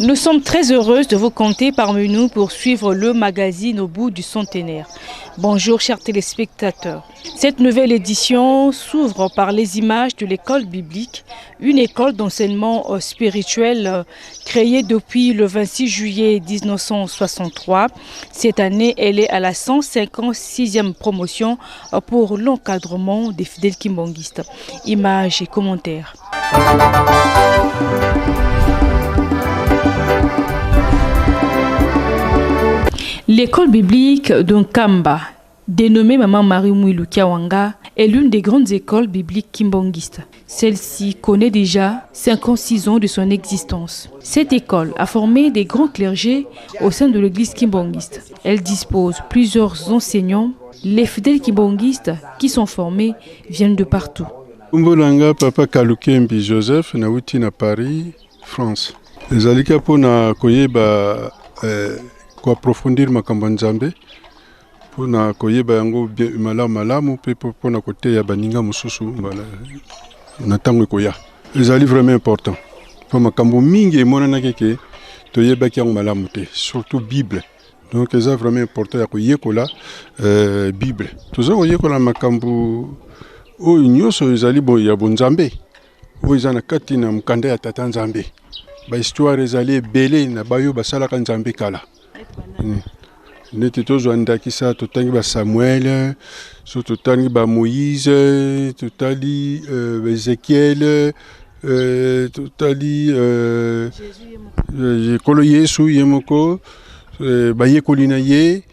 Nous sommes très heureuses de vous compter parmi nous pour suivre le magazine au bout du centenaire. Bonjour chers téléspectateurs. Cette nouvelle édition s'ouvre par les images de l'école biblique, une école d'enseignement spirituel créée depuis le 26 juillet 1963. Cette année, elle est à la 156e promotion pour l'encadrement des fidèles kimbonguistes. Images et commentaires. L'école biblique d'Onkamba, dénommée Maman Marie Mouilou Kiawanga, est l'une des grandes écoles bibliques kimbonguistes. Celle-ci connaît déjà 56 ans de son existence. Cette école a formé des grands clergés au sein de l'église kimbonguiste. Elle dispose plusieurs enseignants. Les fidèles kimbonguistes qui sont formés viennent de partout. Umbolanga Papa Kalukembi Joseph nauti na Paris, France. Ezalika pona koyeba ko approfondir makambo nzambe pona koyeba yango malamu pe pona koteya baninga mususu na tango koya. Ezali vraiment important. Po makambo mingi emonana keke toyeba ki yango malamu te, surtout Bible. Donc c'est vraiment important ya koyekola Bible. Tozo koyekola makambo o nyonso ezali bo ya bonzambe. O ezana kati na mkanda ya tata nzambe. Ba histoire ezali ebele na bayo basalaka nzambe kala. Neti tozwandakisa totangi ba Samuel, so totangi ba Moïse, totali Ezekiel, totali Kolo Yesu yemoko, ba yekolina ye,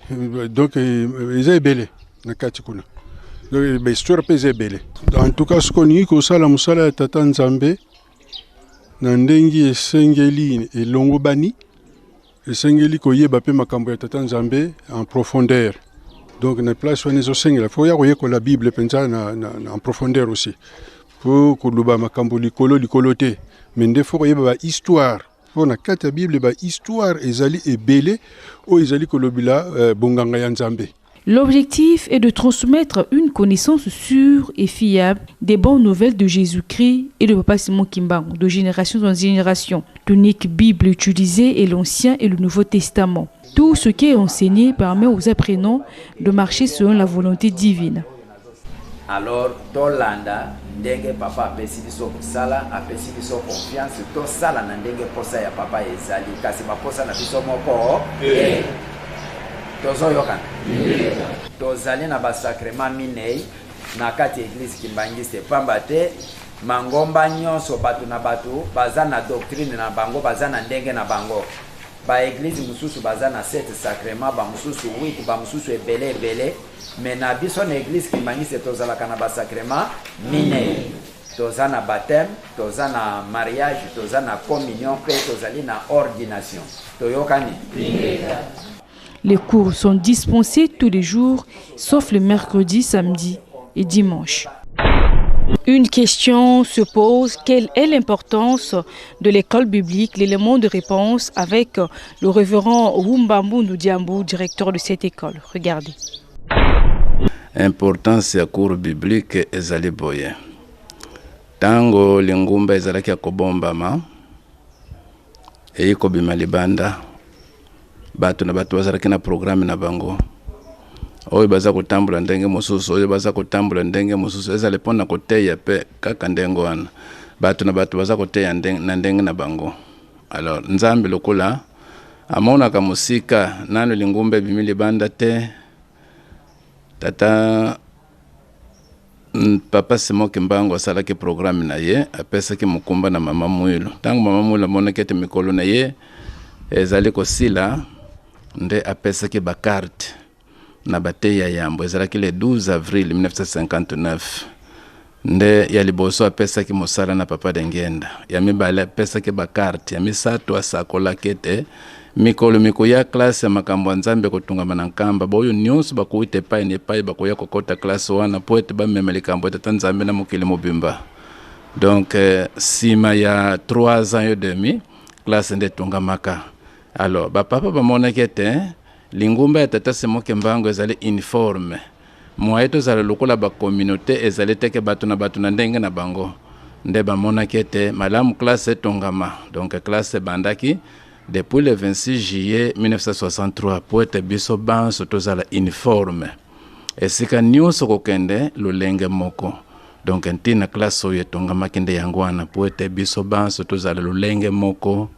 donc eza ebele na kati kuna. Donc ba histoire pe eza ebele. En tout cas ce qu'on dit ko sala musala ya tata nzambe na ndengi esengeli elongo bani. Esengeli koyeba pe makambo ya tata nzambe en profondeur. Donc na place wana ezosengela faut ya koyekola la Bible penza en profondeur aussi. Pour koluba makambo likolo te. Mais nde faut koyeba ba histoire. Pour na kati ya Bible ba histoire ezali ebele o ezali kolobila bonganga ya nzambe. L'objectif est de transmettre une connaissance sûre et fiable des bonnes nouvelles de Jésus-Christ et de Papa Simon Kimbangu, de génération en génération. L'unique Bible utilisée est l'Ancien et le Nouveau Testament. Tout ce qui est enseigné permet aux apprenants de marcher selon la volonté divine. Alors, Tolanda, ndenge papa apesi biso kosala, apesi biso confiance, tosala na ndenge posa ya papa ezali, kasi baposa na biso moko. Tozo yokana. Tozali na ba sacrement minei na kati église kimbangiste pamba te mangomba nyonso batu na batu baza na doctrine na bango baza na ndenge na bango. Ba église mususu baza na 7 sacrement ba mususu 8 ba mususu ebele mais na biso na église kimbangiste tozala kana ba sacrement minei. Toza na baptême, toza na mariage, toza na communion pe tozali na ordination. Toyokani. Les cours sont dispensés tous les jours, sauf le mercredi, samedi et dimanche. Une question se pose, quelle est l'importance de l'école biblique? L'élément de réponse avec le révérend Wumbambu Ndiambu, directeur de cette école. Regardez. Importance ya cours biblique ezali boye. Tango lingumba ezalaki kobombama eiko bimalibanda. Batu na batu bazalaki na programme na bango. Oyo baza kotambula ndenge mosusu, oyo baza kotambula ndenge mosusu, ezali pona koteya pe kaka ndengo wana. Batu na batu baza koteya ndenge na bango. Alors nzambe lokola amona ka musika nano lingumbe bimili banda te. Tata Papa Simon Kimbangu asalaki programme na ye, apesaki mukumba na Mama Mouilou. Tango Mama Mouilou amona kete mikolo na ye, ezali kosila nde apesaki ba carte na bateya yambo ezalaki le 12 avril 1959 nde ya liboso apesaki mosala na Papa Dengenda ya mibale apesaki ba carte ya misato asakola kete mikolo mikoya classe ya makambo nzambe kotungama na nkamba boyo nyonso bakuite pai ne pai bakoya kokota classe wana poete ba memeli kambo tata nzambe na mokili mobimba. Donc sima ya 3 ans et demi classe nde tungamaka. Alors papa bamona kete lingumba ya tata Simon Kimbangu ezali uniforme moyeto zala lokola ba communauté ezali teke batu na ndenge na bango nde bamona kete malamu classe tongama. Donc classe bandaki depuis le 26 juillet 1963 poete biso banso tozala uniforme esika nyonso kokende lolenge moko donc ntina classe oyo etongamaki nde yango wana poete biso banso tozala lolenge moko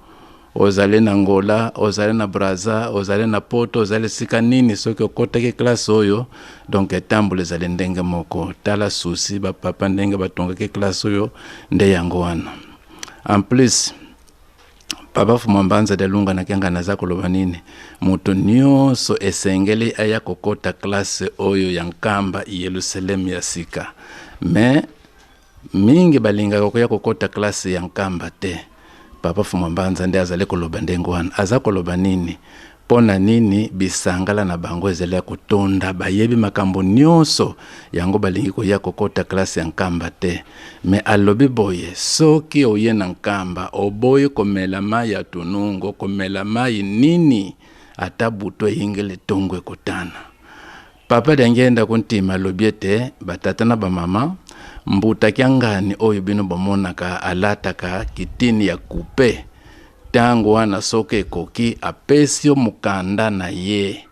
ozali na Angola, ozali na Brazza, ozali na Poto, ozali sika nini soki okotaki classe oyo donc etambula ezali ndenge moko tala susi bapapa ndenge batongaki classe oyo nde yango wana. En plus Papa Fumambanza de Lunga na kianga naza koloba nini mutu nyonso esengeli aya kokota classe oyo ya Nkamba Yerusalemu ya sika me mingi balinga koya kokota classe ya Nkamba te. Papa Fumambanza nde azali koloba ndengo wana aza koloba nini pona nini bisangala na bango ezali ya kutonda bayebi makambo nyonso yango balingi koya kokota classe ya Nkamba te me alobi boye soki oye na Nkamba oboye komela mai ya tunungo komela mai nini ata buto yingele tongo ekotana. Papa dengenda kuntima alobi ete batata na bamama mbuta kiangani oyo bino bamonaka alataka kitini ya kupe tango wana soke koki apesio mukanda na ye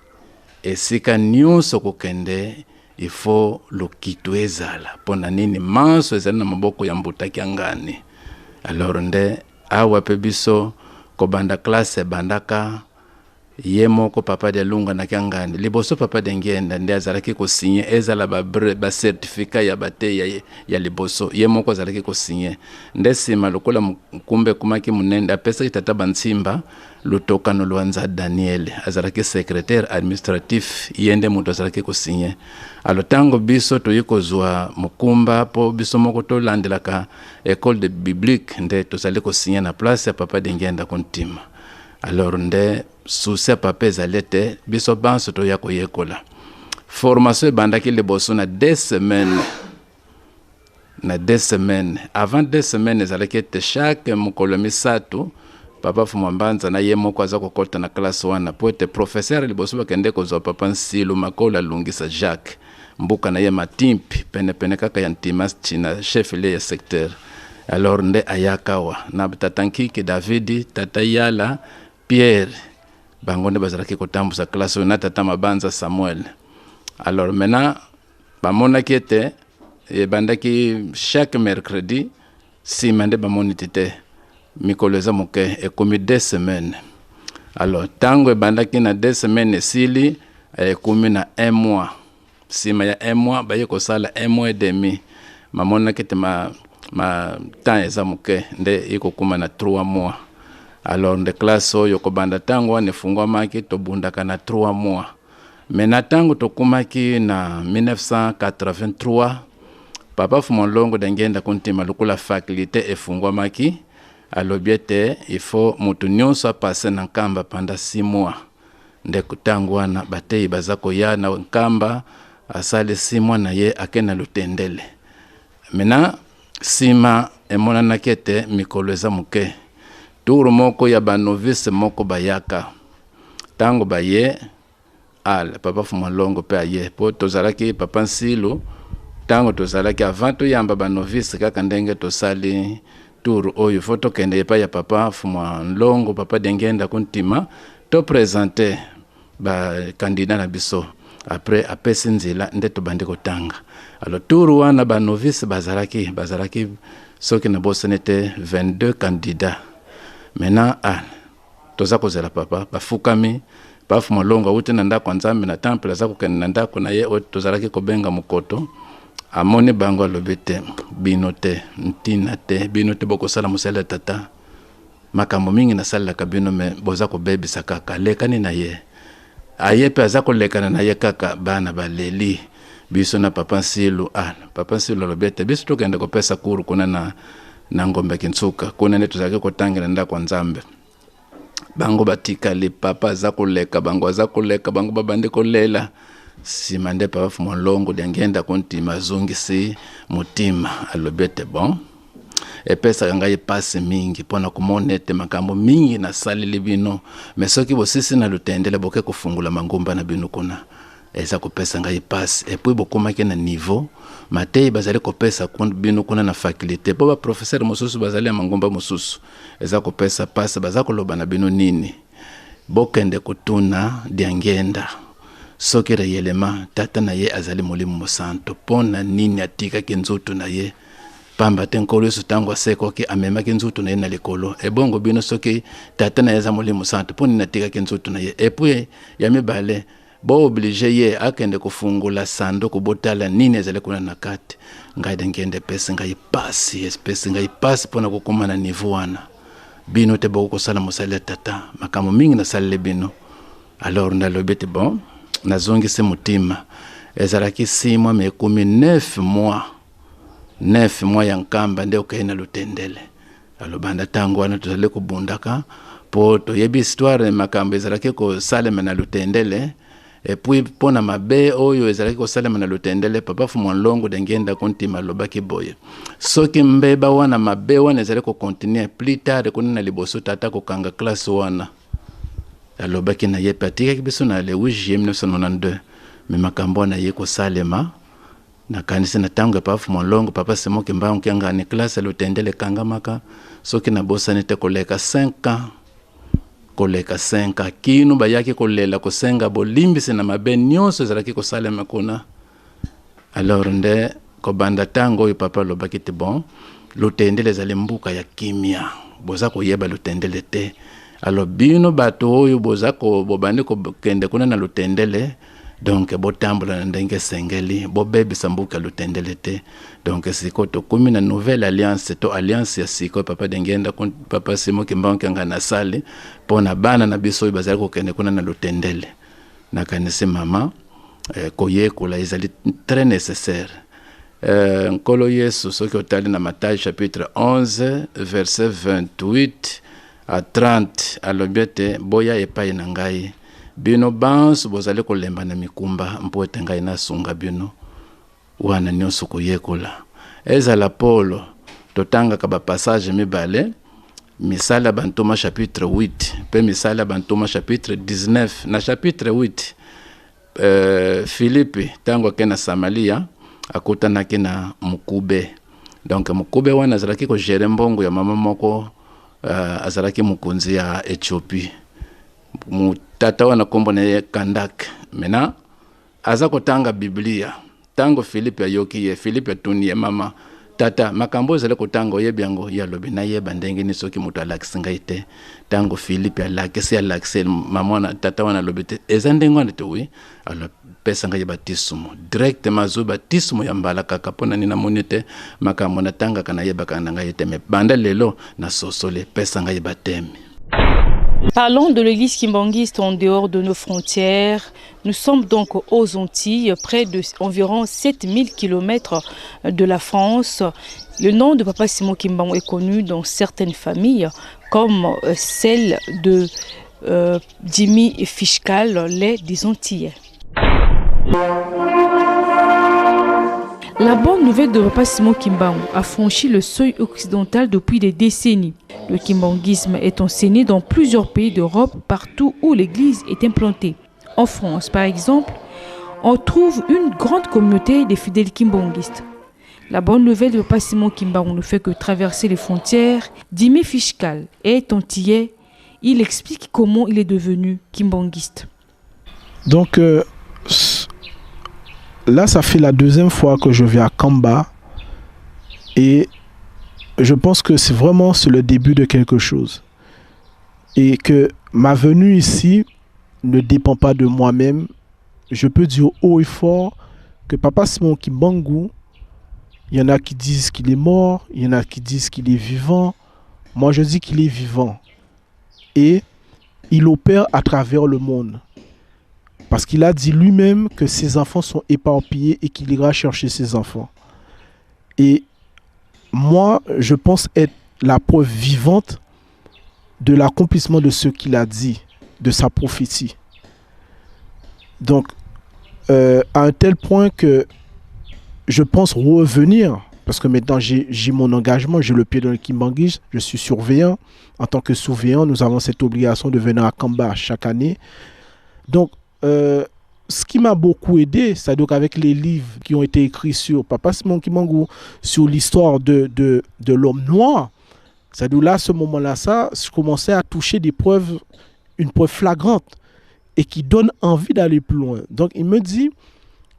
esika nyonso kokende ifo lokitu ezala pona nini manso ezali na maboko ya mbuta kiangani. Alors nde awa pe biso kobanda classe bandaka ye moko Papa de Lunga na kiangani liboso Papa de Ngenda nde azalaki ko signer ezala ba certificat ya bate ya liboso ye moko azalaki ko signer nde sima lokola mukumbe kumaki munenda pesa itata bansimba lutokano lwanza Daniel azalaki secrétaire administratif yende muto azalaki ko signer. Alo tango biso toyiko zwa mukumba po biso moko to landelaka école de biblique nde tozali ko signer na place ya Papa de Ngenda kontima. Alors nde souci papa ezalete biso banso to yako yekola formation bandaki liboso na 2 semaines avant 2 semaines ezalaki te chaque mokolo misato Papa Fumambanza na ye moko aza kokota na classe wana po ete professeur liboso bakende kozwa Papa Nsilu Makola Lungisa Jacques mbuka na ye matimpi pene kaka ya ntima china chef le ya secteur. Alors nde ayakawa na tatankiki Davidi tata Yala Pierre bangonde bazalaki kotambusa classe na tata Mabanza Samuel. Alors maintenant bamona kiete e bandaki chaque mercredi si mande bamoniti te mikolo za moke e komi 2 semaines. Alors tango bandaki na 2 semaines sili e komi na 1 mois sima ya 1 mois baye ko sala 1 mois et demi mamona kiete ma temps eza moke nde iko kuma na 3 mois. Alors de classe oyo kobanda tango wane fungwa maki to bundaka na 3 mois. Mena tango to kumaki na 1983 Papa Fumolongo dengenda kontima lukula faculté efungwa maki alobiete il faut mutu nyonso passer na Nkamba pendant 6 mois. Nde kutango wana batei bazako ya na Nkamba asale 6 mois na ye akena lutendele. Mena sima emona nakete mikolo eza muke tour moko ya banovice moko bayaka tango baye ala Papa Fumolongo pe aye po tozalaki Papa Nsilu tango tozalaki avant to yamba banovice kaka ndenge tosali tour oyo foto kende pa ya Papa Fumolongo Papa Dengenda kontima to présenter ba candidat na biso après apesi nzela nde to bande kotanga. Alors tour wana banovice bazalaki soki na bosenete 22 candidats. Maintenant toza kozela papa bafukami Papa Fumolongo uti na ndako Nzambe na temple za kokende na ndako na ye tozalaki kobenga mukoto amone bango alobete binote ntina te binote bokosala musala tata makambo mingi na sala kabino me boza ko bebisa kaka lekani na ye aye pe aza kolekana na ye kaka bana baleli biso na Papa Nsilu Papa Nsilu alobete biso tokende kopesa kuru kuna na ngombe Kintsuka kuna netu zake kotangira ndako Nzambe bango batikali papa za koleka bango za koleka bango babande kolela simande Papa Fumolongo dengenda kontima zungisi mutima alobete bon epesa ngai passe mingi pona kumonete makambo mingi na salili bino mesoki bosisi na lutendele boke kufungula mangomba na bino kuna eza kopesa ngai passe et puis bokomaki na niveau matei bazali kopesa bino kuna na faculté po ba professeur mosusu bazali mangomba mosusu eza kopesa pasa baza koloba na bino nini bokende kutuna diangenda soki reyelema tata na ye azali molimo mosanto pona nini atika kinzutu na ye pamba tenkolo yesu tango aseko ki amema kinzutu na ye na likolo ebongo bino soki tata na ye za molimo mosanto pona nini atika kinzutu na ye epui ya mibale bo oblige ye akende kufungula sando kubotala nini ezali kuna na kati ngai dengende pesa ngai pasi espesi ngai pasi pona kukuma na niveau wana bino te boko kosala mosala tata makamo mingi na salele bino alors ndalobete bon nazongise mutima ezalaki 6 mois mais comme 9 mois ya nkamba nde okaina lutendele alobanda tango wana tozale kubundaka po toyebi histoire makambo ezalaki kosalema na lutendele et puis pona mabe oyo ezalaki kosalema na lutendele papa Fumwanlongo dengenda kontima lobaki boye soki mbeba wana mabe wana ezalaki ko continuer plus tard kuna na liboso tata kokanga classe wana alobaki na ye patika kibiso na le 8 juillet 1992 mais makambo na ye kosalema na kanisa na tango papa Fumwanlongo papa Semoki Mbangu kyanga ni classe lutendele kanga maka soki na bosani te koleka 5 ans koleka 5 kinu bayaki kolela kosenga bolimbisi na mabe nyonso ezalaki kosalema kuna alors nde kobanda tango oyo papa lobaki te bon lutendele ezali mbuka ya kimia boza koyeba lutendele te alors bino bato oyo boza ko bobandi kokende kuna na lutendele donc botambola na ndenge sengeli bobebisa mbuka lutendele te donc siko tokumi na nouvelle alliance to alliance ya siko papa dengenda papa Semoki Mbangu kyanga na sali pona bana na biso oyo bazali kokende kuna na lutendele na kanisi mama koyekola ezali très nécessaire nkolo Yesu soki otali na Matthieu chapitre 11 verset 28 à 30 alobiete boya epai na ngai bino bansu bozali kolemba na mikumba mpo ete ngai nasunga bino wana nyonso koyekola ezala Paulo totangaka bapassage mibale misala bantoma chapitre 8 pe misala bantoma chapitre 19 na chapitre 8 Philippe tango akena Samaria akutanaki na mukube donc mukube wana azalaki ko gérer mbongo ya mama moko azalaki mukonzi ya Ethiopie mutata wana kombo na Kandak mena aza kotanga Biblia tango Philippe ayoki ye Philippe tuni mama tata makambo ezale kotanga oyebi yango ya lobi na yeba ndenge ni soki mutu alakisinga ite tango Philippe alakisi alakisi mama na tata wana lobi te ezandengo wana te wi ala pesa nga baptismo directement zo baptismo ya mbala kaka pona ni na monite makambo na tanga kana yeba kana nga ite me banda lelo na sosole pesa nga batemi. Parlons de l'église kimbangiste en dehors de nos frontières. Nous sommes donc aux Antilles, près de environ 7000 km de la France. Le nom de Papa Semoki Mbangu est connu dans certaines familles, comme celle de Jimmy Fishkal, les des Antilles. La bonne nouvelle de Papa Semoki Mbangu a franchi le seuil occidental depuis des décennies. Le kimbanguisme est enseigné dans plusieurs pays d'Europe, partout où l'église est implantée. En France, par exemple, on trouve une grande communauté des fidèles kimbanguistes. La bonne nouvelle de Papa Semoki Mbangu ne fait que traverser les frontières. Jimmy Fishkal est antillais. Il explique comment il est devenu kimbanguiste. Donc, là, ça fait la deuxième fois que je viens à Kamba et je pense que c'est vraiment le début de quelque chose et que ma venue ici ne dépend pas de moi-même. Je peux dire haut et fort que Papa Semoki Mbangu, il y en a qui disent qu'il est mort, il y en a qui disent qu'il est vivant. Moi, je dis qu'il est vivant et il opère à travers le monde. Parce qu'il a dit lui-même que ses enfants sont éparpillés et qu'il ira chercher ses enfants. Et moi, je pense être la preuve vivante de l'accomplissement de ce qu'il a dit, de sa prophétie. Donc, à un tel point que je pense revenir, parce que maintenant j'ai mon engagement, j'ai le pied dans le kimbanguisme, je suis surveillant. En tant que surveillant, nous avons cette obligation de venir à Kamba chaque année. Donc, ce qui m'a beaucoup aidé, c'est donc avec les livres qui ont été écrits sur Papa Simon Kimbangu, sur l'histoire de l'homme noir, c'est donc là, à ce moment-là, je commençais à toucher une preuve flagrante et qui donne envie d'aller plus loin. Donc il me dit,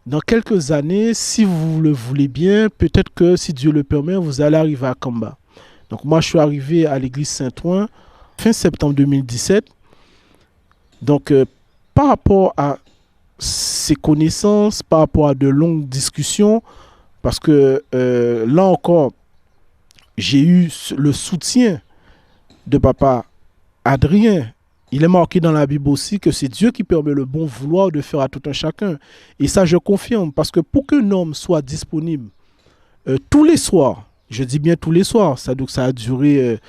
dans quelques années, si vous le voulez bien, peut-être que si Dieu le permet, vous allez arriver à Kamba. Donc moi, je suis arrivé à l'église Saint-Ouen fin septembre 2017. Donc par rapport à ces connaissances, par rapport à de longues discussions, parce que là encore, j'ai eu le soutien de papa Adrien. Il est marqué dans la Bible aussi que c'est Dieu qui permet le bon vouloir de faire à tout un chacun. Et ça, je confirme, parce que pour qu'un homme soit disponible tous les soirs, je dis bien tous les soirs, ça a duré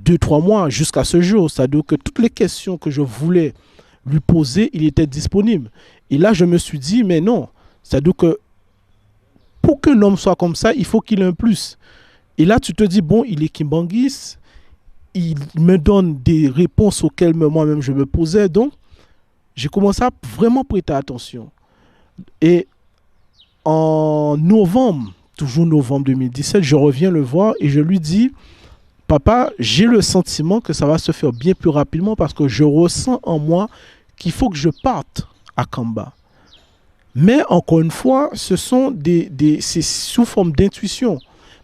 2-3 mois jusqu'à ce jour. Ça veut dire que toutes les questions que je voulais lui poser, il était disponible. Et là, je me suis dit, mais non, ça veut dire que pour qu'un homme soit comme ça, il faut qu'il ait un plus. Et là, tu te dis, bon, il est Kimbangis, il me donne des réponses auxquelles moi-même je me posais. Donc, j'ai commencé à vraiment prêter attention. Et en novembre, toujours novembre 2017, je reviens le voir et je lui dis, papa, j'ai le sentiment que ça va se faire bien plus rapidement parce que je ressens en moi qu'il faut que je parte à Kamba. Mais encore une fois, c'est sous forme d'intuition.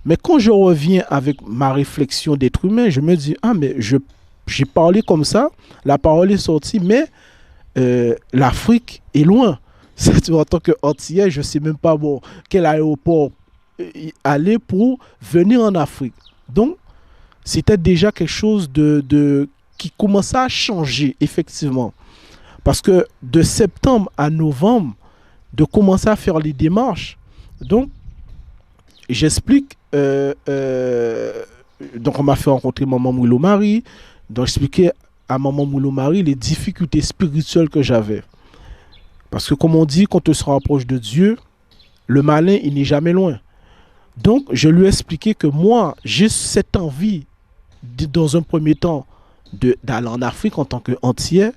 Mais quand je reviens avec ma réflexion d'être humain, je me dis, ah mais j'ai parlé comme ça, la parole est sortie, mais l'Afrique est loin. En tant qu'Antillais, je ne sais même pas quel aéroport aller pour venir en Afrique. Donc, c'était déjà quelque chose qui commençait à changer, effectivement. Parce que de septembre à novembre, de commencer à faire les démarches, donc, j'explique, donc on m'a fait rencontrer Maman Moulo Marie, donc j'expliquais à Maman Moulo Marie les difficultés spirituelles que j'avais. Parce que comme on dit, quand on se rapproche de Dieu, le malin, il n'est jamais loin. Donc, je lui ai expliqué que moi, j'ai cette envie, dans un premier temps, d'aller en Afrique en tant qu'Antillais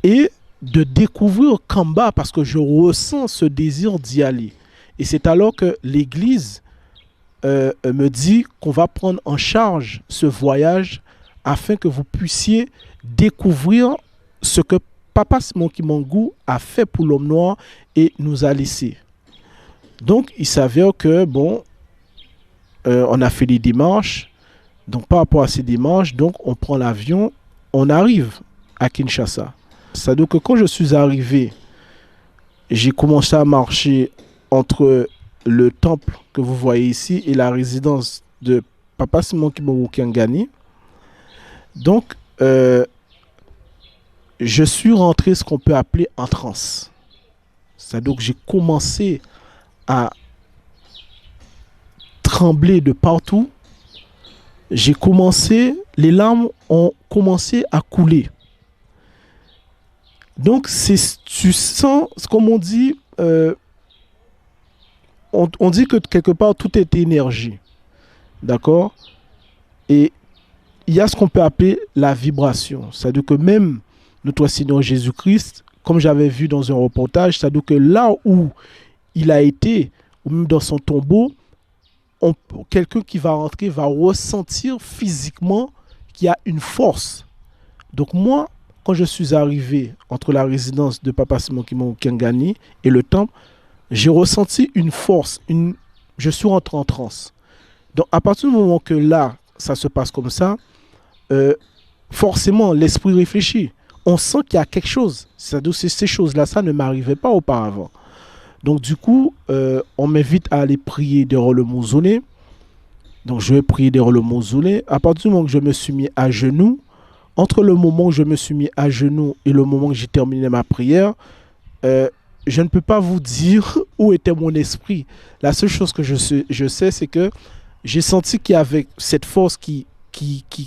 et de découvrir Kamba parce que je ressens ce désir d'y aller. Et c'est alors que l'Église me dit qu'on va prendre en charge ce voyage afin que vous puissiez découvrir ce que Papa Simon Kimbangu a fait pour l'homme noir et nous a laissé. Donc, il s'avère que, bon, on a fait des démarches. Donc, par rapport à ces démarches, donc, on prend l'avion, on arrive à Kinshasa. C'est-à-dire que quand je suis arrivé, j'ai commencé à marcher entre le temple que vous voyez ici et la résidence de Papa Simon Kimbangu Kiangani. Donc, je suis rentré ce qu'on peut appeler en transe. C'est-à-dire que j'ai commencé à trembler de partout. Les larmes ont commencé à couler. Donc, tu sens, comme on dit, on dit que quelque part, tout est énergie. D'accord? Et il y a ce qu'on peut appeler la vibration. C'est-à-dire que même notre Seigneur Jésus-Christ, comme j'avais vu dans un reportage, c'est-à-dire que là où il a été, ou même dans son tombeau, quelqu'un qui va rentrer va ressentir physiquement qu'il y a une force. Donc moi, quand je suis arrivé entre la résidence de Papa Simon Kimbangu Kiangani et le temple, j'ai ressenti une force, je suis rentré en transe. Donc à partir du moment que là, ça se passe comme ça, forcément l'esprit réfléchit. On sent qu'il y a quelque chose. C'est-à-dire que ces choses-là, ça ne m'arrivait pas auparavant. Donc du coup, on m'invite à aller prier derrière le mausolée. Donc je vais prier derrière le mausolée. À partir du moment que je me suis mis à genoux, entre le moment où je me suis mis à genoux et le moment que j'ai terminé ma prière, je ne peux pas vous dire où était mon esprit. La seule chose que je sais, c'est que j'ai senti qu'il y avait cette force qui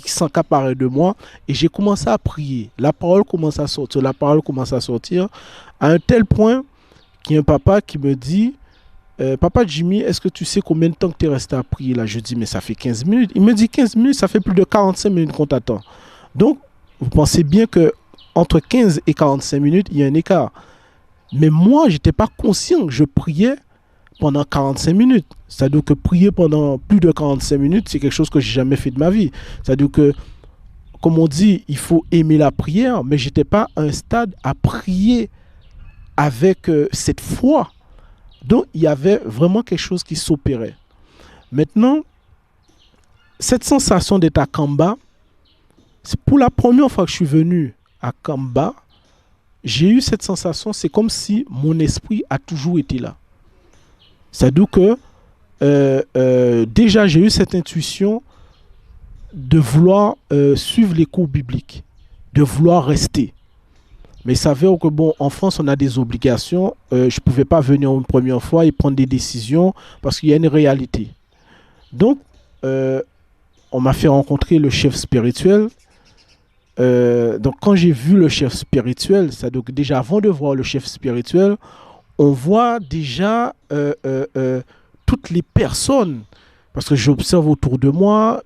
s'accaparait de moi et j'ai commencé à prier. La parole commence à sortir, à un tel point qu'il y a un papa qui me dit, Papa Jimmy, est-ce que tu sais combien de temps que tu es resté à prier là? Je dis, mais ça fait 15 minutes. Il me dit 15 minutes, ça fait plus de 45 minutes qu'on t'attend. Donc, vous pensez bien que entre 15 et 45 minutes, il y a un écart. Mais moi, je n'étais pas conscient que je priais pendant 45 minutes. C'est-à-dire que prier pendant plus de 45 minutes, c'est quelque chose que je n'ai jamais fait de ma vie. C'est-à-dire que, comme on dit, il faut aimer la prière, mais je n'étais pas à un stade à prier avec cette foi. Donc, il y avait vraiment quelque chose qui s'opérait. Maintenant, cette sensation d'être à Kamba, c'est pour la première fois que je suis venu à Kamba, j'ai eu cette sensation, c'est comme si mon esprit a toujours été là. C'est-à-dire que déjà j'ai eu cette intuition de vouloir suivre les cours bibliques, de vouloir rester. Mais il s'avère que bon, en France on a des obligations, je ne pouvais pas venir une première fois et prendre des décisions parce qu'il y a une réalité. Donc on m'a fait rencontrer le chef spirituel. Donc quand j'ai vu le chef spirituel, c'est-à-dire que déjà avant de voir le chef spirituel, on voit déjà toutes les personnes, parce que j'observe autour de moi,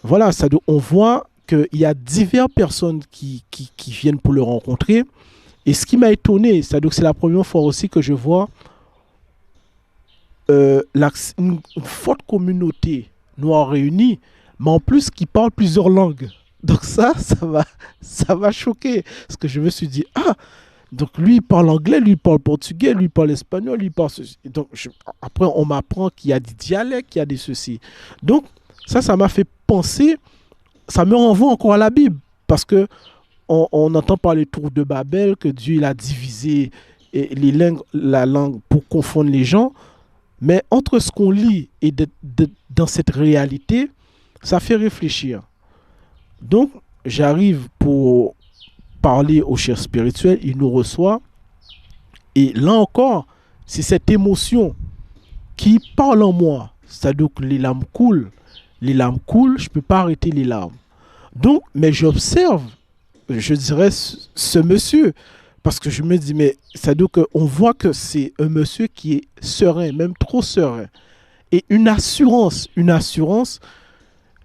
voilà, on voit qu'il y a diverses personnes qui viennent pour le rencontrer. Et ce qui m'a étonné, c'est-à-dire que c'est la première fois aussi que je vois une forte communauté noire réunie, mais en plus qui parle plusieurs langues. Donc ça m'a choqué, parce que je me suis dit, donc lui il parle anglais, lui il parle portugais, lui il parle espagnol, lui il parle ceci. Donc après on m'apprend qu'il y a des dialectes, qu'il y a des ceci. Donc ça m'a fait penser, ça me renvoie encore à la Bible, parce que on entend parler tour de Babel, que Dieu il a divisé la langue pour confondre les gens, mais entre ce qu'on lit et dans cette réalité, ça fait réfléchir. Donc, j'arrive pour parler au chef spirituel, il nous reçoit. Et là encore, c'est cette émotion qui parle en moi. C'est-à-dire que les larmes coulent, je ne peux pas arrêter les larmes. Donc, mais j'observe, je dirais, ce monsieur, parce que je me dis, mais c'est-à-dire qu'on voit que c'est un monsieur qui est serein, même trop serein. Et une assurance,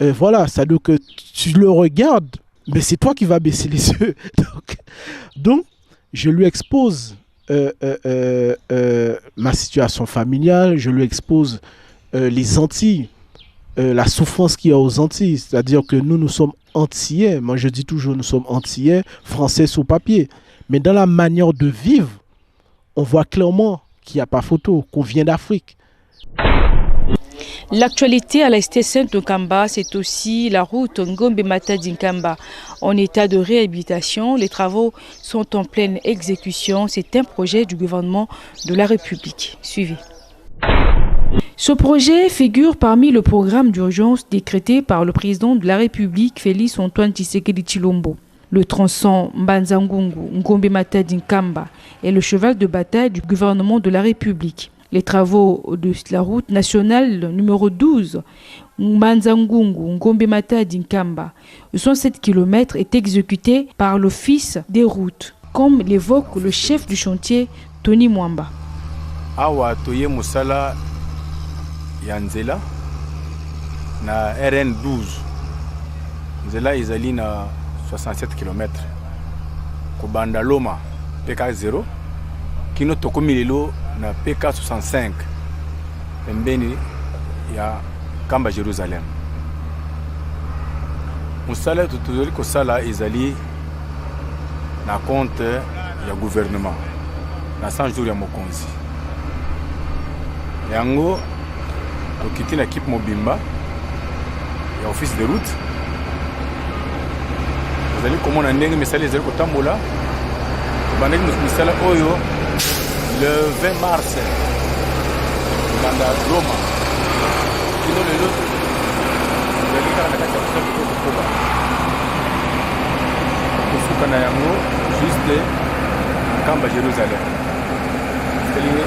voilà, c'est-à-dire que tu le regardes, mais c'est toi qui vas baisser les yeux. Donc je lui expose ma situation familiale, je lui expose les Antilles, la souffrance qu'il y a aux Antilles. C'est-à-dire que nous sommes Antillais. Moi, je dis toujours, nous sommes Antillais, Français sur papier. Mais dans la manière de vivre, on voit clairement qu'il n'y a pas photo, qu'on vient d'Afrique. L'actualité à la station de Kamba, c'est aussi la route Ngombe-Matadi-Nkamba. En état de réhabilitation, les travaux sont en pleine exécution. C'est un projet du gouvernement de la République. Suivez. Ce projet figure parmi le programme d'urgence décrété par le président de la République, Félix Antoine Tshisekedi Tshilombo. Le tronçon Mbanza-Ngungu, Ngombe-Matadi-Nkamba est le cheval de bataille du gouvernement de la République. Les travaux de la route nationale numéro 12, Mbanza-Ngungu, Ngombe-Matadi-Nkamba, de 107 km, est exécuté par l'Office des routes, comme l'évoque le chef du chantier, Tony Mwamba. Awa toye musala yanzela na RN 12. Nzela izali na 67 km. Kobanda Loma PK 0. Kino tokomililo na PK 65. Pembeni ya Kamba Jerusalem. Musala tutuzoli kosala izali na compte ya gouvernement. Na 100 jours ya mokonzi. Yango tokiti na équipe mobimba ya office de route. Azali komona ndenge misala ezali kotambola. Bandeki misala oyo le 20 mars dans Roma. Kino lelo ezali kaka na kati ya kokoba. Kofuka na yango juste Kamba Jerusalem. C'est-à-dire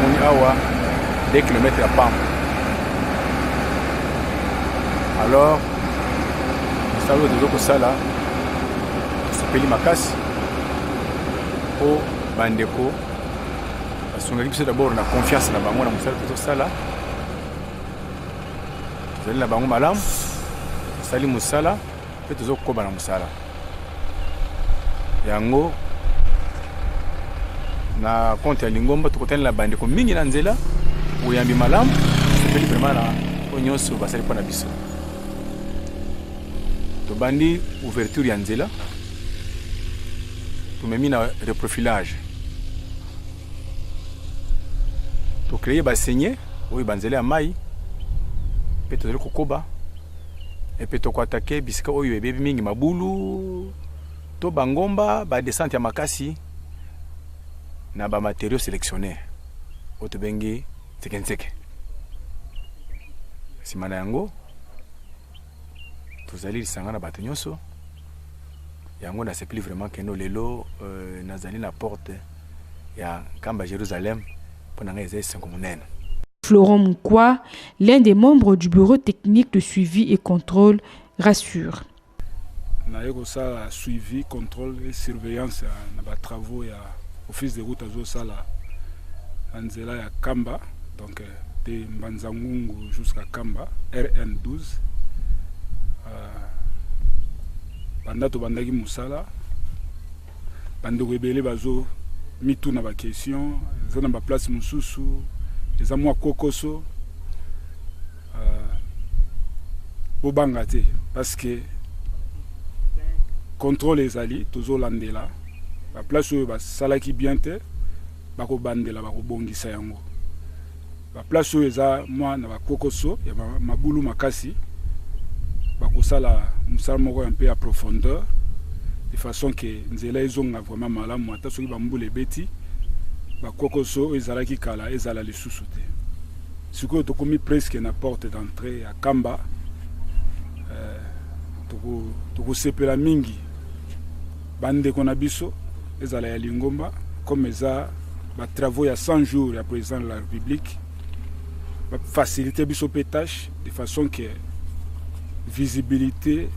moni awa 2 km à Pam. Alors, nous savons que ça s'appelle Makasi au Bandeko. Parce qu'on a dit d'abord on a confiance dans Bango, dans tout ça là. Vous allez la Bango Malam, Sali Moussala, et tout ça Koba Moussala. Yango, na compte ya Lingomba tokotani la bandeko mingi na nzela oyambi malamu sepeli vraiment na onyonso basali mpo na biso tobandi ouverture ya nzela tomemi na reprofilage tocreye basenye oyo banzela ya mai mpe tozali kokoba epe tokoatake bisika oyo ebebi mingi mabulu to bangomba badescente ya makasi na bamaterio sélectionnaire oyo tobengi nsekenseke nsima na yango tozali lisanga na bato nyonso yango nasepeli vraiment keno lelo nazali na porte ya nkamba Jérusalem mpo na ngai ezali esengo monene. Florent Moukwa, l'un des membres du bureau technique de suivi et contrôle, rassure. Naye kosala suivi, contrôle et surveillance na ba travaux ya office de route azosala na nzela ya Kamba, donc de Mbanzangungu jusqu'à Kamba, RN12. Banda to bandaki musala, bandeko ebele bazo mituna ba question, eza na ba place mususu, eza mwa kokoso, bobanga te, parce que contrôle ezali tozolandela ba place oyo basalaki bien te bakobandela bakobongisa yango ba place oyo eza mwa na bakokoso ya mabulu makasi bakosala musala moko un peu à profondeur de façon que nzela ezonga vraiment malamu ata soki bambula ebeti bakokoso oyo ezalaki kala ezala lisusu te sikoyo tokomi presque na porte d'entrée ya Kamba tokosepela mingi bandeko na biso ezala ya Lingomba comme eza batravaux ya 100 jours ya président de la République faciliter biso pe tâche de façon que visibilité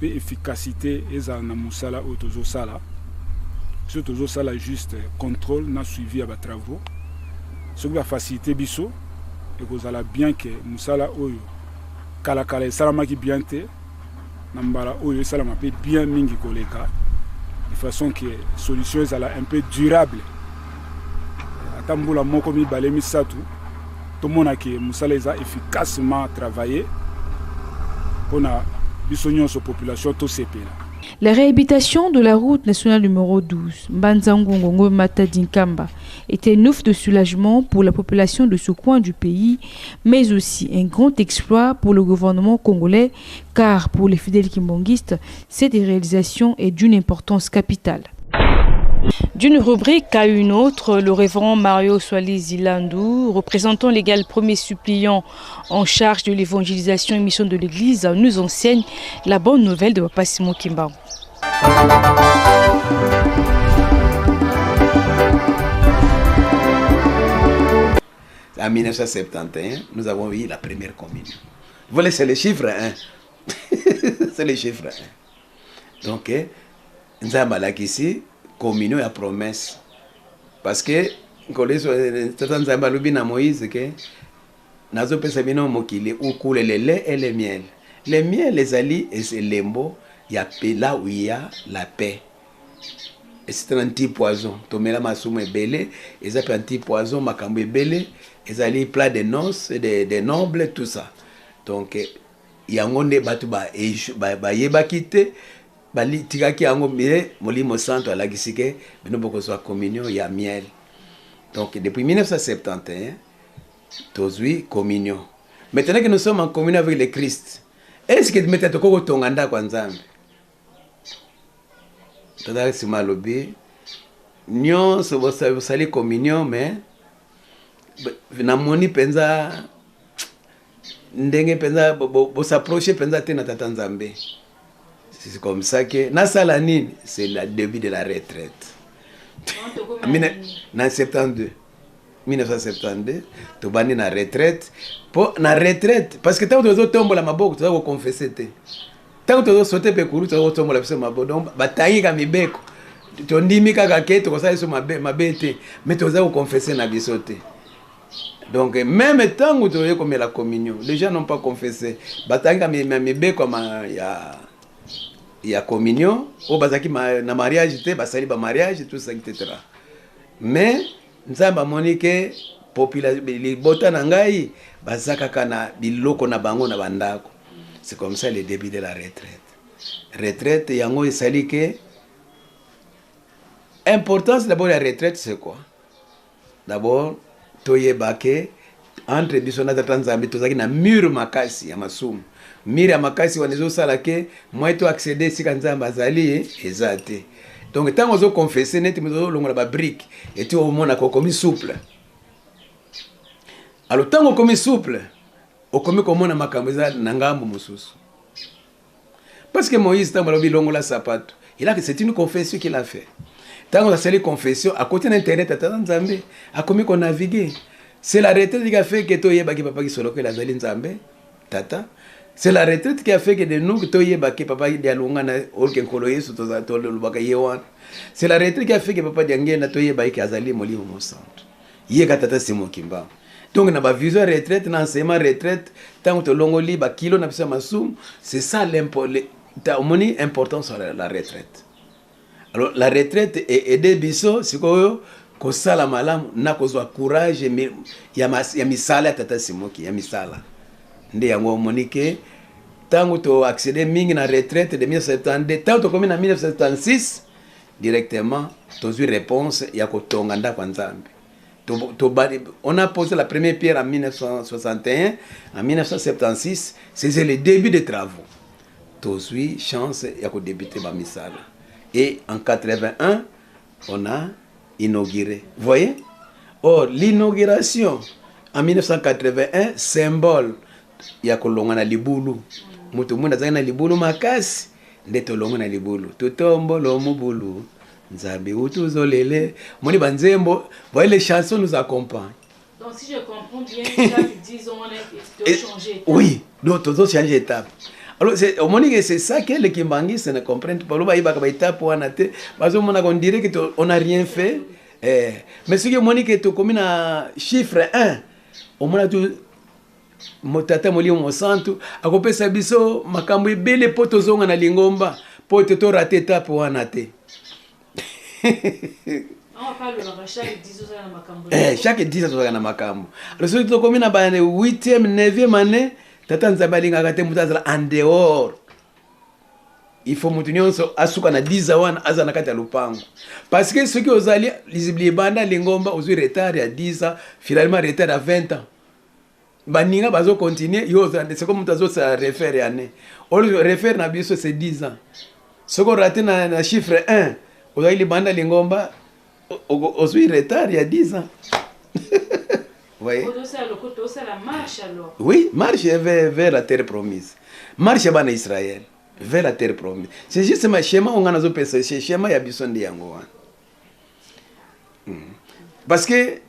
et efficacité ezala na musala oyo tozosala biso tozosala juste contrôle na suivi ya batravaux soki bafacilité biso ekozala bien que musala oyo kalakala esalamaki bien te na mbala oyo esalama mpe bien mingi koleka de façon que solution ezala un peu durable ata mbula moko mibale misatu tomona ke musala eza efficacement travaillé mpona biso nyonso population tosepela. La réhabilitation de la route nationale numéro 12, Mbanzangungu-Matadi-Nkamba, est un ouf de soulagement pour la population de ce coin du pays, mais aussi un grand exploit pour le gouvernement congolais, car pour les fidèles kimbongistes, cette réalisation est d'une importance capitale. D'une rubrique à une autre, le révérend Mario Swalizi Landou, représentant légal premier suppliant en charge de l'évangélisation et mission de l'Église, nous enseigne la bonne nouvelle de Papa Simon Kimba. En 1971, nous avons eu la première communion. Vous voyez, c'est le chiffre 1. C'est le chiffre 1. Donc, nous avons ici communion et promesse. Parce que, quand nous avons Moïse, nous avons le lait et le miel. Le miel, les alliés, et c'est lembo, il y a là où il y a la paix. Et c'est un petit poison. Tomela masumu est belé, et c'est un petit poison, makambo est belé, et ça alliés plat de noces, de nobles, tout ça. Donc, il y a un monde batu ba yeba kite, bali tikaki yango mire molimo santo alagisike bino boko so communion ya miel. Donc depuis 1971 tozui communion. Maintenant que nous sommes en communion avec le Christ, est-ce que mettre toko tonganda kwa Nzambe? Todala sima lobi nyon so sali communion mais na moni penza ndenge penza bo s'approcher penza te na tata Nzambe. C'est comme ça que Nasalanine, c'est le début de la retraite. En 1972, tu vas na retraite. Pour la retraite, parce que tant que tu tombes la maboko, tu vas confesser. Tant que tu sauter pekuru, tu vas tomber la maboko. Donc, bataille comme ibeko. Tu ndimi kaka ke, tu vas sur ma bête, mais tu vas confesser na bisote. Donc, même tant que tu vas comme la communion, les gens n'ont pas confessé. Bataille comme ibeko, il y a communion, au bazaki na mariage, basali ba mariage, tout ça, etc. mais nzambe amoni ke libota na ngai baza kaka na biloko na bango na bandako. C'est comme ça le début de la retraite yango esali ke importance d'abord la retraite c'est quoi? D'abord toyeba ke entre biso na tata nzambe tozaki na mur makasi ya masumu. Mur ya makasi wanezo sala ke moi to accéder sika nzambe azali eza te. Donc tant ozo confesser net mozo longola ba brique et tu au mona ko comme souple. Alors tant on comme souple, on comme komona makambo eza na ngambo mosusu. Parce que Moïse tant balobi longola sapato, il a que c'est une confession qu'il a fait. Tant on a fait confession à côté d'internet tata nzambe a comme qu'on naviguer. C'est la retraite qui a fait que toyeba ki papa ki solo que la zali nzambe tata. C'est la retraite qui a fait que de nous toyeba ki papa ki dialunga na olken kolo yesu to za to lubaka yewan. C'est la retraite qui a fait que papa diange na toyeba ki azali molimo mo centre. Yeka tata simo kimba. Donc na ba vision retraite na enseignement retraite tant to longoli ba kilo na pisa masum, c'est ça l'importance sur la retraite. Alors la retraite est aider biso sikoyo ko sala malamu na kozwa courage ya misala tata simoki ya misala nde yango monike tango to accéder mingi na retraite de 1972 tango to komi na 1976 directement tozu réponse ya kotonga nda kwa nzambe on a posé la première pierre en 1961 en 1976 c'est le début des travaux tozu chance ya ko débuter ba misala et en 81 on a inauguré. Vous voyez? Or, l'inauguration en 1981, symbole, il y a kolonga na libulu. Mutu muna zana libulu makasi, ndeto longa na libulu. Tutombo lo mubulu, nzambi utuzolele. Moni banzembo, voyez les chansons nous accompagnent. Donc si je comprends bien, chaque 10 ans, on a changé. Oui, nous avons changé d'étape. Alors, au moment où c'est ça que les Kimbanguistes ne comprennent pas. On dirait qu'on n'a rien fait. Mais ce qui est monique est comme un chiffre 1. Au moment où motata moli au centre, à côté de Sabiso, makambo belle poto zonga na lingomba, poto to raté étape ou anaté. On parle de chaque 10 ans na makambo. Chaque 10 ans na makambo. Alors, ce qui est comme une 8e, 9e année. Tata nzabalinga akate mutazala en dehors. Il faut mutunyonso asuka na 10 wana aza nakati ya lupango. Parce que ceux qui ozali lisibli banda lingomba ozu retard ya 10 ans, finalement retard à 20 ans. Baninga bazo continuer yo c'est comme mutazo ça réfère année. On réfère na biso c'est 10 ans. Ce qu'on raté na chiffre 1, ozali banda lingomba ozu retard ya 10 ans. Ouais. La marche alors. Oui, marche vers la terre promise. Marche vers Israël, vers la terre promise. C'est juste un schéma on a besoin c'est schéma ya bisondi yango. Parce que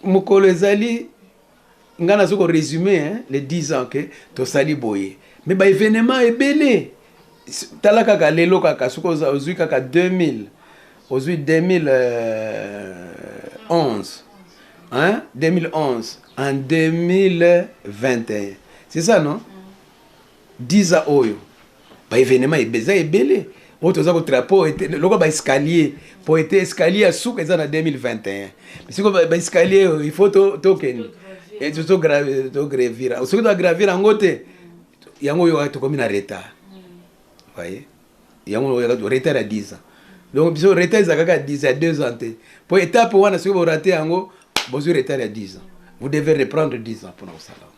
mukolo ezali ngana zoko résumer les 10 ans que to sali boye. Mais ba événement ebele. Talaka ka lelo kaka suko ozui kaka 2000. Ozui 2011. Hein? 2011 en 2021. C'est ça, non? 10 ans oyo. Ba événement est belé. Autre chose trapeau était le ba escalier pour être escalier à souk en 2021. Mais si ba escalier il faut token. Et tu to gravir. Au second gravir en côté. Yango yo to comme na retard. Voyez? Yango yo retard à 10 ans. Donc biso retard zakaka 10 à 2 ans. Pour étape wana ce que vous ratez yango vous retard à 10 ans. Vous devez reprendre 10 ans pour nous salon.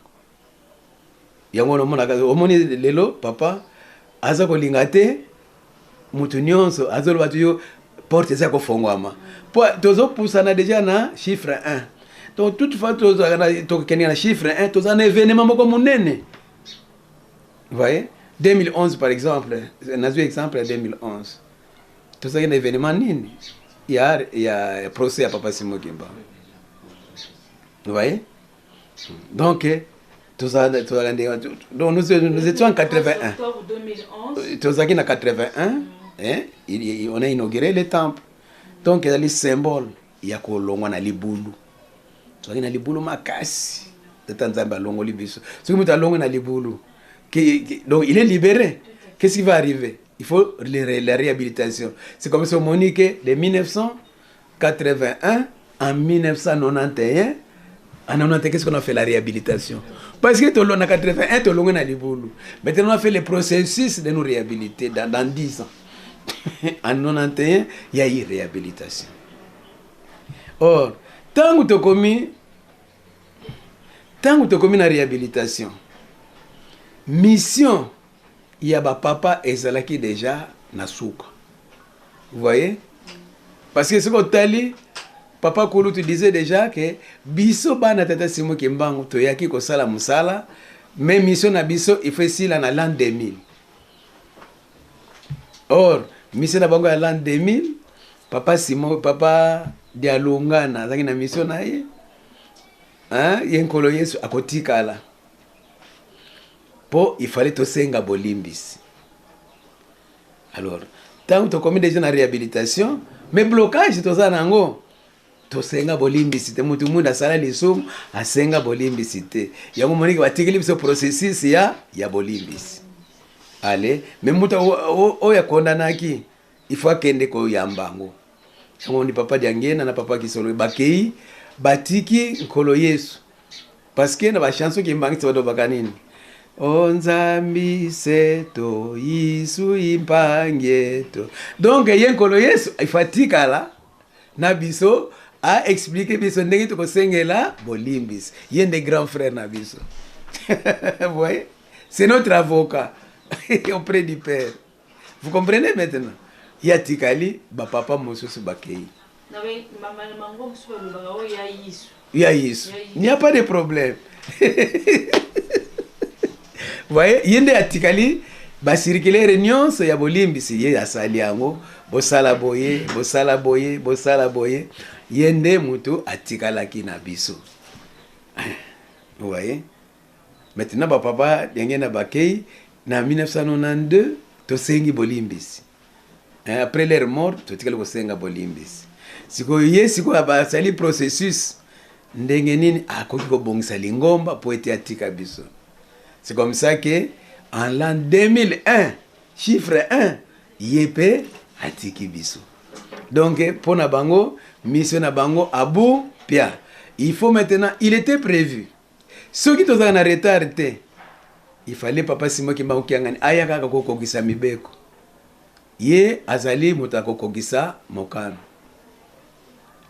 Yango no mona kazo omoni lelo papa aza ko lingate mutu nyonso azolo batu yo porte za ko fongwama. Po tozo pusana déjà na chiffre 1. Donc toutefois tozo to kenya na chiffre 1 tozo na événement moko munene. Vous voyez 2011 par exemple, nazo exemple 2011. Tozo na événement nini? Il y a procès à Papa Simo Kimba. Vous voyez? Donc, nous étions en 81. Octobre 2011. Nous étions en 81. On a inauguré le temple. Donc, il y a le symbole. Il y a un libulu. Nous avons un libulu makasi. Donc, il est libéré. Qu'est-ce qui va arriver? Il faut la réhabilitation. C'est comme ça, Monique, de 1900 1981, en 1991, en 1991, qu'est-ce qu'on a fait? La réhabilitation. Parce que en 81, tout le monde a dit boulot. Maintenant, on a fait le processus de nous réhabiliter dans 10 ans. En 91, il y a eu réhabilitation. Or, tant que tu as commis la réhabilitation, mission, il y a papa et Zalaki déjà Nasuka. Vous voyez? Parce que ce qu'on t'a dit, Papa Koulou tu disais déjà que biso bana tata simo kimbangu to yaki ko sala musala, mais mission na biso il fait si la na l'an 2000. Or, mission na bango ya l'an 2000, papa Simon, papa Dialungana, zangi na mission na ye. Hein, yenkolo Yesu akotikala. Po il fallait to senga bolimbis. Alors, tant que tu commis déjà la réhabilitation, mais blocage to za nango. To senga bolimbisite mutu munda sala lisum asenga bolimbisite yango moniki batikili biso processus ya bolimbisi ale mais mutu o ya kondanaki il faut kende ko yambango yango ni papa diangena na papa kisolo bakei batiki nkolo Yesu parce que na ba chanson ki mbangi to bakanini onzambi seto Yesu impangeto donc yenkolo Yesu ifatika la na biso a expliqué biso ndenge to kosengela bolimbis yende grand frère na biso. Vous voyez, c'est notre avocat auprès du père. Vous comprenez maintenant? Ya tikali ba papa mosusu bakei ya Yesu, il n'y a pas de problème. Vous voyez, yende atikali ba circuler réunion so ya bolimbisi ye asali yango bosala boye bosala boye bosala boye yende mutu atikalaki na biso. Vous voyez? Maintenant papa diangena bakei na 1992 to sengi bolimbisi. Après leur mort to tikala ko senga bolimbisi. Siko yesiko abasali processus ndenge nini akoki ko bongisa lingomba po ete atika biso. C'est comme ça que en l'an 2001, chiffre 1, yépe atiki biso. Donc, pour Nabango, mission Nabango, Abou, Pia. Il faut maintenant, il était prévu. Ceux qui sont en retard, il fallait papa Simon qui m'a dit ayaka ko kogisa mibeko. Ye azali mutako kogisa mokano.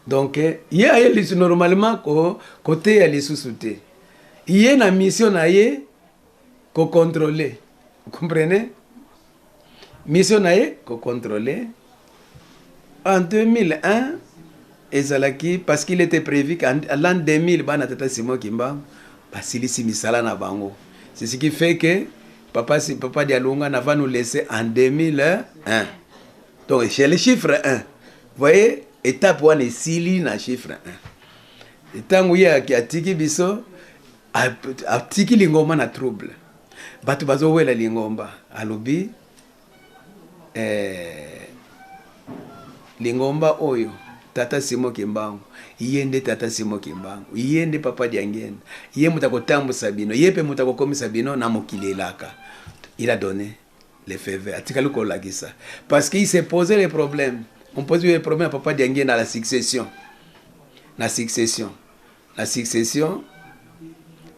Donc, ye aye normalement côté ya lisusuté. Ye na mission na ye ko contrôler. Vous comprenez? Mission na ye ko contrôler. En 2001, ezalaki parce qu'il était prévu qu'en l'an 2000 bana tata Simon Kimba basilisi misala na bango. C'est ce qui fait que papa Dialunga va nous laisser en 2001. Donc chez le chiffre 1. Vous voyez, étape 1 est sili na chiffre 1. Et tant qu'il y a atiki biso atiki lingoma na trouble. Batu bazo wela lingomba alobi lingomba oyo tata Simon Kimbangu yende tata Simon Kimbangu yende papa Diangena ye mutakotambu sabino yepe mutakokomisa bino na mokilelaka. Il a donné les feux verts atikalu ko lagisa parce qu'il s'est posé les problèmes. On pose les problèmes à papa Diangena la succession.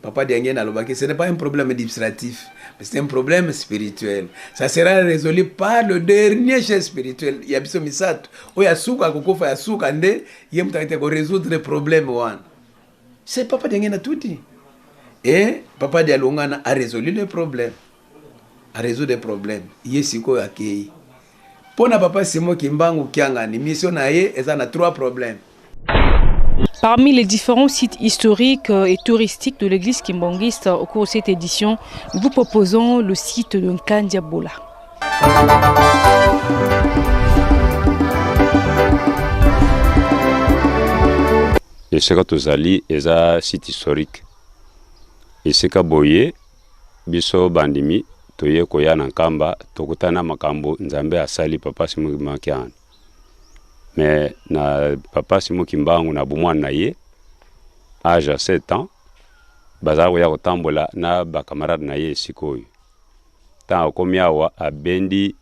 Papa Diangena alobaki ce n'est pas un problème administratif, mais c'est un problème spirituel. Ça sera résolu par le dernier chef spirituel. Il y a biso misato. O ya suka kokofa ya suka nde ye mtakite ko résoudre le problème wana. C'est papa Diangena tout dit. Et papa Dialungana a résolu le problème. A résoudre le problème. Yesiko akei. Pona papa Simon Kimbangu kianga ni mission na ye ezana 3 problèmes. Parmi les différents sites historiques et touristiques de l'église kimbangiste au cours de cette édition, nous vous proposons le site de Nkandiabola. Esika tozali eza site historique. Esika boye biso bandimi toye koya na Nkamba tokutana makambo Nzambe asali papa Simon Kimbangu. Mais na papa Simon Kimbangu na bumwana na ye âge 7 ans baza ya kotambola na ba camarade na ye sikoyo ta akomi awa abendi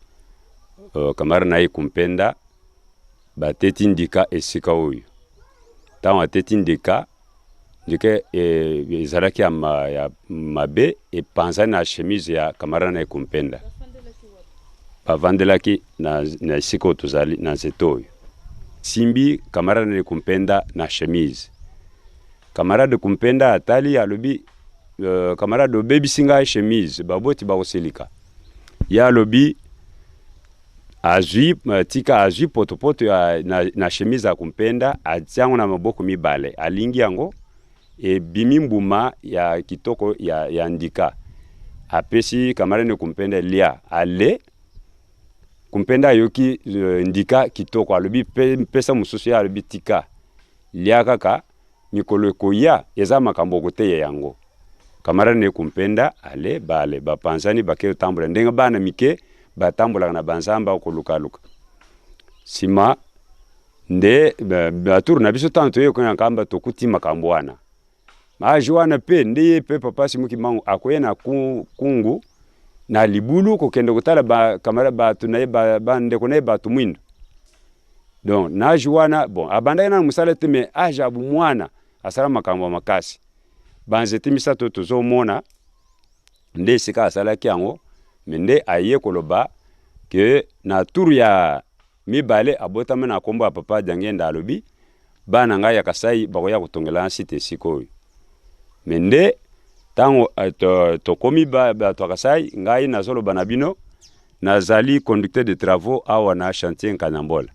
camarade na ye kumpenda bateti ndika esika oyo ntango ateti ndika ndike ezalaki ya mabe epanzani na chemise ya kamarade na ye Kumpenda bavandelaki na esika oyo tozali na nzete oyo simbi kamarade na ye Kumpenda na chemise kamarade Kumpenda atali alobi kamarade obebisi ngai chemise baboti bakoselika ye alobi azwi tika azwi potopoto na chemise ya Kumpenda atiango na maboko mibale alingi yango bimi mbuma ya kitoko ya ndika apesi kamarade Kumpenda lia ale Kumpenda yoki ndika kitoko alobi pesa mususu ya alobi tika lia kaka mikolo koya eza makambo kote yango kamarade Kumpenda ale bale bapanzani bakeo tambula ndenga bana mike batambula na banzamba okolukaluka sima nde baturu na biso tanto yo kwa kamba tokuti makambo wana majuana pe ndiye pe papa simuki mangu akoye na kungu na libulu kokende kutala ba kamera batu na bande kone batu mwindo donc na juana bon abanda na musala teme aja bu mwana asala makambo makasi banzeti misato tozomona nde sika asala kiango mende aye koloba ke na turu ya mibale abotama na kombo ya papa Dangenda alobi bana ngai ya Kasai bakoya kutongela site sikoyo mende tango tokomi ba to Kasai ngai nazolo banabino nazali conducteur de travaux awa na chantier Kanambola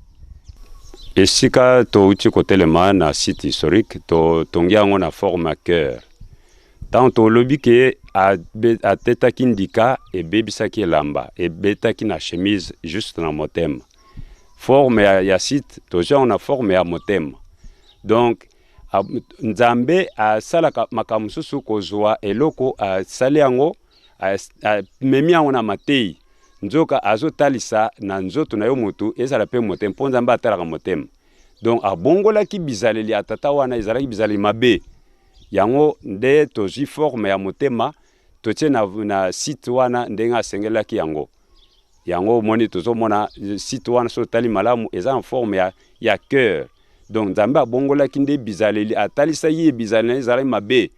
esika to uti kotelema na site historique to tongiango na forme à cœur tanto lobi ke a teta kindika e bebisaki elamba e betaki na chemise juste na motema forme ya site toja on a forme ya motema donc nzambe a salaka makamususu kozwa eloko a saliango a memi yango na matei nzoka azotalisa na nzoto na yo mutu ezala pe motema ponza mba atalaka motema donc abongola ki bizaleli atata wana ezalaki bizaleli mabe yango nde tozi forme ya motema totie na site wana ndenga asengelaki yango moni tozomona site wana so tali malamu eza en forme ya cœur donc nzambe abongolaki nde bizaleli atalisa ye bizaleli ezalaki mabe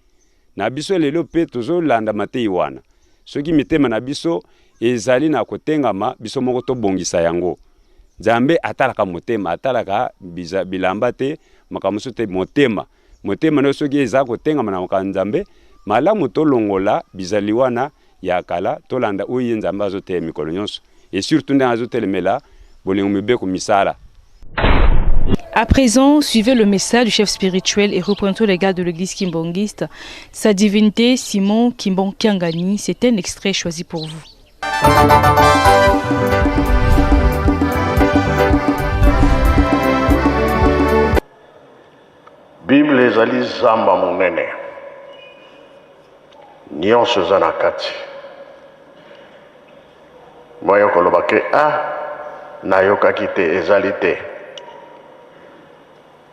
na biso lelo pe tozolanda matei wana soki mitema na biso ezali na kotengama biso moko tobongisa yango nzambe atalaka motema atalaka bilamba te makamusu te motema no soki eza kotengama na makanzambe malamu tolongola bizali wana ya kala tolanda oyo nzambe azote mikolo nyonso et surtout nde azotelemela bolingo mibeko misala. À présent, suivez le message du chef spirituel et représentant légal de l'église kimbongiste, sa divinité Simon Kimbong Kiangani. C'est un extrait choisi pour vous. Bible ezali zamba monene nyonso eza na kati moyo koloba ke nayokaki te ezali te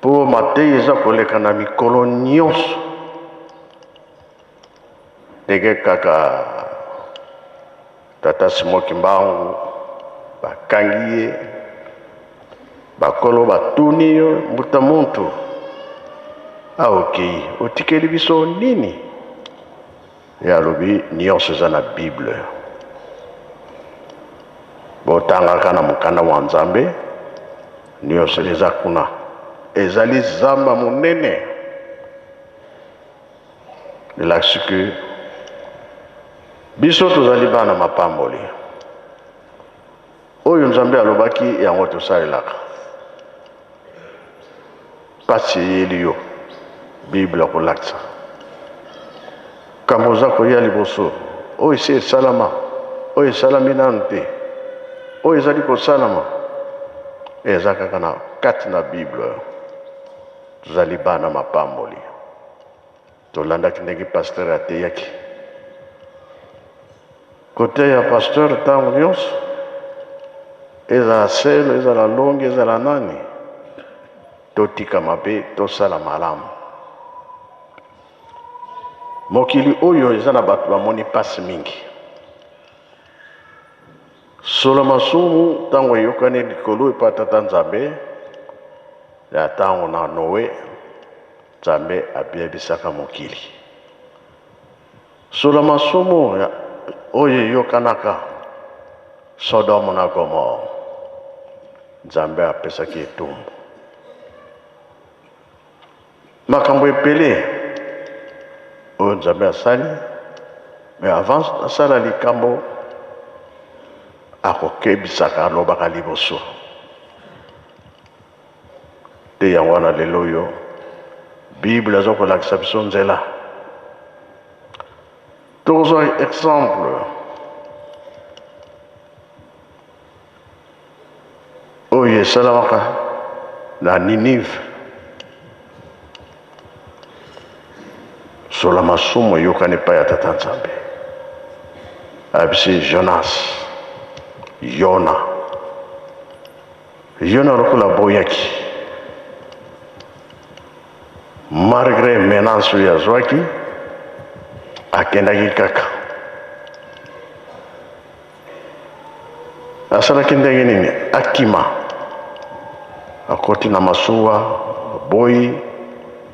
po matei eza koleka na mikolo nyonso ndenge kaka tata Simon Kimbangu bakangi ye bakolo batuni yo mbuta muntu okei otikeli biso nini ya lobi nyonso eza na Bible botangaka na mokanda wa Nzambe nyonso eza kuna ezali zamba monene elakisi ke biso tozali bana mapamboli oyo Nzambe alobaki yango tosalelaka pasi eyeli yo Bible kolakisa kambo oza koya liboso oyo esi esalama oyo esalami nanu te oyo ezali kosalama eza kaka na kati na Bible tozali bana mapamboli tolandaki ndenge pasteur ateyaki kote ya pasteur ntango nyonso ezala selo ezala longi ezala nani totika mabe tosala malamu mokili oyo eza na bato bamoni pasi mingi solo masumu ntango eyokani likolo epa tata Nzambe ya ntango na Noe Nzambe abebisaka mokili. Solo masumu oyo yokanaka Sodome na Gomora Nzambe apesaki etumbu. Makambo epele oyo Nzambe asali, mais avant asala likambo akokebisaka alobaka liboso. Te yango wana lelo oyo Bible azokolakisa biso nzela. Tokozwa exemple oyo esalamaka na Ninive. Solo masumu yokani epai ya Tata Nzambe. Abisi Jonas, Yona lokola boyaki. Malgré menace ya zwaki, akendaki kaka. Asalaki ndenge nini? Akima. Akoti na masuwa, boyi,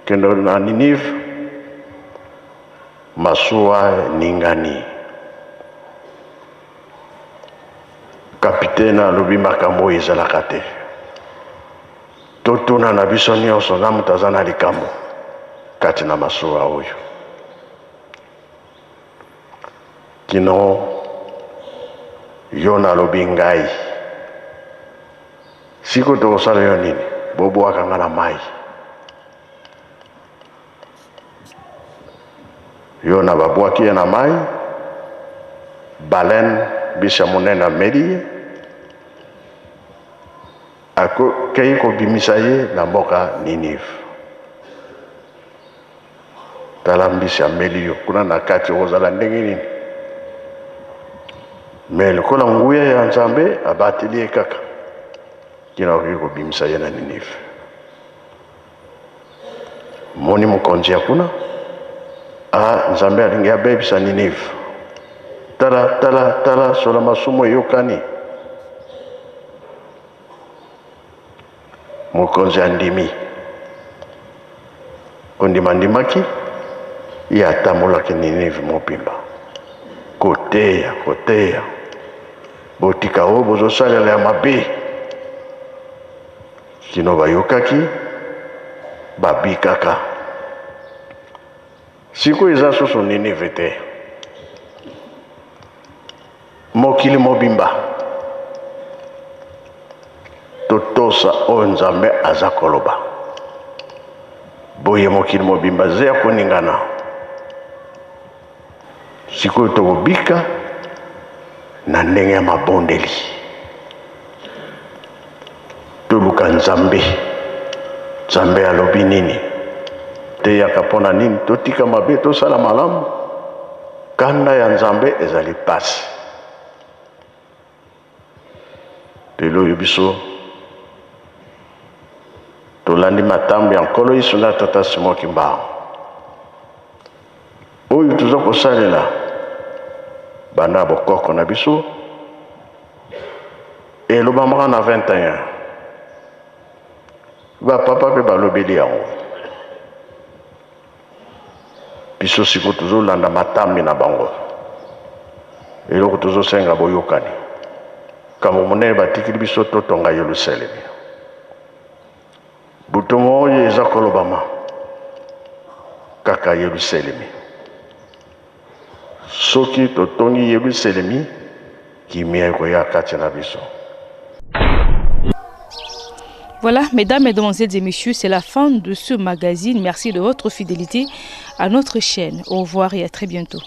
kendo na Ninive, masuwa ningani. Kapitene alobi makambo ezalaka te. Totuna na biso nyonso na mutu aza na likambo kati na masuwa oyo. Kino Yona alobi ngai siko tokosala yo nini? Bobwaka nga na mai. Yona babwaki ye na mai, baleine bisha monene ameli ye, akokei kobimisa ye na mboka Ninive. Tala mbisi ameli yo kuna na kati okozala ndenge nini? Mais lokola nguya ya Nzambe abateli ye kaka kina okoki kobimisa ye na Ninive. Moni mokonzi ya kuna Nzambe alingi abebisa Ninive. Tala solo masumu eyokani. Mokonzi andimi. Ondimandimaki ye atambolaki Ninive mobimba. Koteya. Botika oyo bozosalela ya mabe. Kino bayokaki babikaka. Siko eza susu Ninive te. Mokili mobimba. Totosa oyo Nzambe aza koloba. Boye mokili mobimba zeya koningana. Siko tokobika na ndenge ya mabondeli. Toluka Nzambe. Nzambe alobi nini? Te yakapona nini? Totika mabe tosala malamu. Kanda ya Nzambe ezali pasi. Lelo biso tolandi matambo ya nkolo Yesu na Tata Simon Kimbangu. Oyo tuzo kosalela bana bokoko na biso elobamaka na 21 bapapa mpe balobeli yango. Biso siko tozolanda matambi na bango eloko tozosenga boyokani. Kamo monene batikili biso totonga Yerusalemi. Butomo oyo eza kolobama kaka Yerusalemi. Soki totongi Yerusalemi kimia ekoya kati na biso. Voilà, mesdames, mesdemoiselles et messieurs, c'est la fin de ce magazine. Merci de votre fidélité à notre chaîne. Au revoir et à très bientôt.